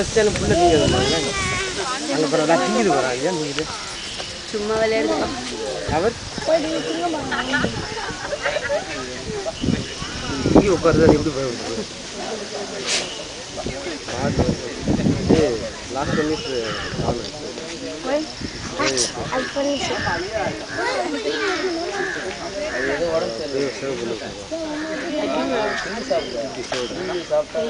stand புள்ள திங்கிறது அங்கே பிறகு திங்கிது போகிறாங்க ஏன் திங்கிது சும்மா விளையாடுவா அவர் திங்கி உட்காருதான் எப்படி போய் லாஸ்ட் மினிட் சாப்பிட்டா